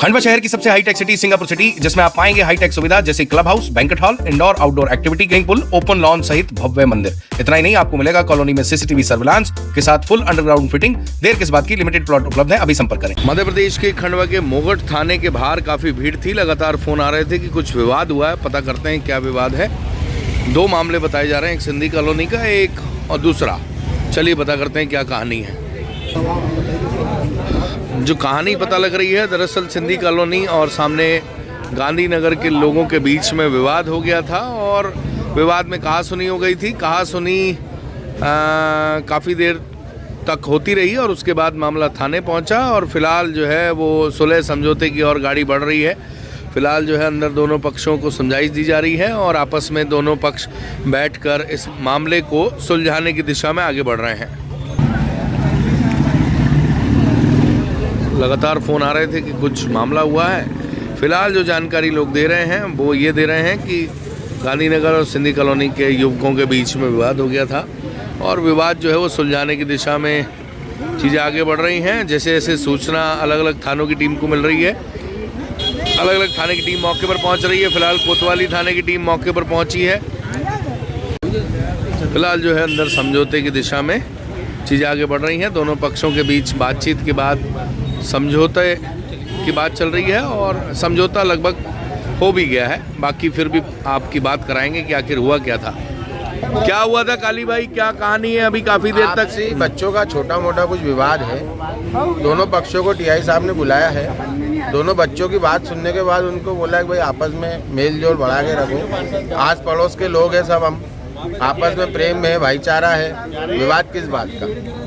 खंडवा शहर की सबसे हाईटेक सिटी सिंगापुर सिटी, जिसमें आप पाएंगे हाईटेक सुविधा जैसे club house, banquet hall, indoor outdoor activity swimming pool, open lawn सहित भव्य मंदिर। इतना ही नहीं, आपको मिलेगा कॉलोनी में सीसीटीवी सर्विलांस के साथ फुल अंडरग्राउंड फिटिंग। देर किस बात की, लिमिटेड प्लॉट उपलब्ध है, अभी संपर्क करें। मध्य प्रदेश के खंडवा के मोगट थाने के बाहर काफी भीड़ थी। लगातार फोन आ रहे थे कि कुछ विवाद हुआ है, पता करते हैं क्या विवाद है। दो मामले बताए जा रहे हैं, एक सिंधी कॉलोनी का, एक और दूसरा। चलिए पता करते हैं क्या कहानी है। जो कहानी पता लग रही है, दरअसल सिंधी कॉलोनी और सामने गांधीनगर के लोगों के बीच में विवाद हो गया था और विवाद में कहासुनी हो गई थी। कहासुनी काफ़ी देर तक होती रही और उसके बाद मामला थाने पहुंचा और फिलहाल जो है वो सुलह समझौते की ओर गाड़ी बढ़ रही है। फिलहाल जो है अंदर दोनों पक्षों को समझाइश दी जा रही है और आपस में दोनों पक्ष बैठकर इस मामले को सुलझाने की दिशा में आगे बढ़ रहे हैं। लगातार फ़ोन आ रहे थे कि कुछ मामला हुआ है। फिलहाल जो जानकारी लोग दे रहे हैं वो ये दे रहे हैं कि गांधीनगर और सिंधी कॉलोनी के युवकों के बीच में विवाद हो गया था और विवाद जो है वो सुलझाने की दिशा में चीज़ें आगे बढ़ रही हैं। जैसे जैसे सूचना अलग अलग थानों की टीम को मिल रही है, अलग अलग थाने की टीम मौके पर पहुंच रही है। फिलहाल कोतवाली थाने की टीम मौके पर पहुंची है। फिलहाल जो है अंदर समझौते की दिशा में चीज़ें आगे बढ़ रही हैं। दोनों पक्षों के बीच बातचीत के बाद समझौते की बात चल रही है और समझौता लगभग हो भी गया है। बाकी फिर भी आपकी बात कराएंगे कि आखिर हुआ क्या था, क्या हुआ था। काली भाई, क्या कहानी है? अभी काफ़ी देर तक से बच्चों का छोटा मोटा कुछ विवाद है। दोनों पक्षों को टीआई साहब ने बुलाया है। दोनों बच्चों की बात सुनने के बाद उनको बोला कि भाई आपस में मेल जोल बढ़ा के रखो। आस पड़ोस के लोग हैं सब, हम आपस में प्रेम है, भाईचारा है। विवाद किस बात का?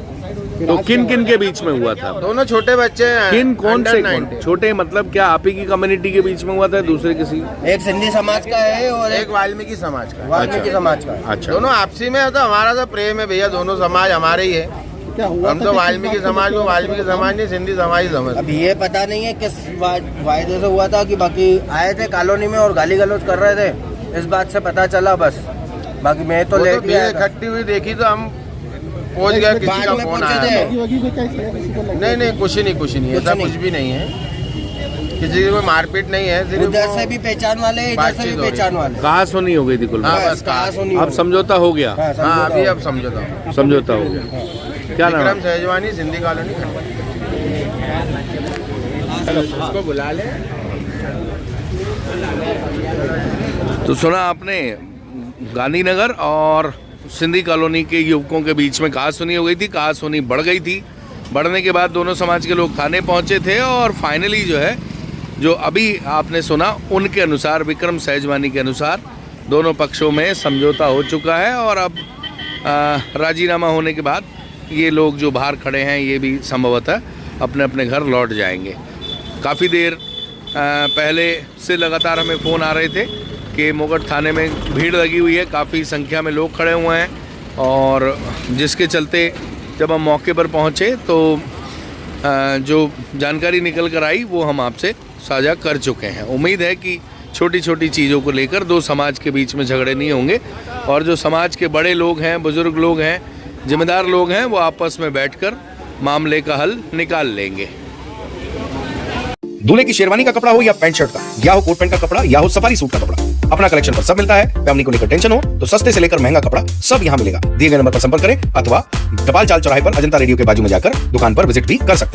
तो किन किन के बीच में हुआ था? दोनों छोटे बच्चे हैं। किन कौन से छोटे, मतलब क्या आप ही की कम्युनिटी के बीच में हुआ था? दूसरे किसी? एक सिंधी समाज का है और एक वाल्मीकि समाज का। वाल्मीकि समाज का। अच्छा, दोनों आपसी में है। तो हमारा तो प्रेम है भैया, दोनों समाज हमारे ही है। हम तो वाल्मीकि समाज को वाल्मीकि समाज नहीं, सिंधी समाज ही समझ। अब ये पता नहीं है किस वायदे से हुआ था कि बाकी आए थे कॉलोनी में और गाली गलौज कर रहे थे, इस बात से पता चला बस। बाकी मैं तो लेट गया, इकट्ठी हुई देखी तो हम पहुंच गए। किसी का फोन आया? नहीं, कुछ नहीं, ऐसा कुछ भी नहीं है। किसी की कोई मारपीट नहीं है। उधर से भी पहचान वाले, इधर से भी पहचान वाले। कहासुनी हो गई थी कुल। बस कहासुनी। अब समझौता हो गया। हाँ, अभी अब समझौता हो गया। क्या नाम? विक्रम सहजवानी, सिंधी कॉलोनी, उसको बुला ले। तो सुना आपने, गांधीनगर और सिंधी कॉलोनी के युवकों के बीच में कहासुनी हो गई थी। कहासुनी बढ़ गई थी। बढ़ने के बाद दोनों समाज के लोग थाने पहुंचे थे और फाइनली जो है, जो अभी आपने सुना उनके अनुसार, विक्रम सहजवानी के अनुसार, दोनों पक्षों में समझौता हो चुका है और अब राजीनामा होने के बाद ये लोग जो बाहर खड़े हैं ये भी संभवतः अपने अपने घर लौट जाएंगे। काफ़ी देर पहले से लगातार हमें फ़ोन आ रहे थे कि मोगट थाने में भीड़ लगी हुई है, काफ़ी संख्या में लोग खड़े हुए हैं और जिसके चलते जब हम मौके पर पहुंचे तो जो जानकारी निकल कर आई वो हम आपसे साझा कर चुके हैं। उम्मीद है कि छोटी छोटी चीज़ों को लेकर दो समाज के बीच में झगड़े नहीं होंगे और जो समाज के बड़े लोग हैं, बुजुर्ग लोग हैं, जिम्मेदार लोग हैं, वो आपस में बैठकर मामले का हल निकाल लेंगे। दूल्हे की शेरवानी का कपड़ा हो या पैंट शर्ट का, या हो कोट पैंट का कपड़ा, या हो सफारी सूट का कपड़ा, अपना कलेक्शन पर सब मिलता है। फैमिली को लेकर टेंशन हो तो सस्ते से लेकर महंगा कपड़ा सब यहाँ मिलेगा। दिए गए नंबर पर संपर्क करें अथवा टपाल चाल चौराहे पर अजंता रेडियो के बाजू में जाकर दुकान पर विजिट भी कर सकते हैं।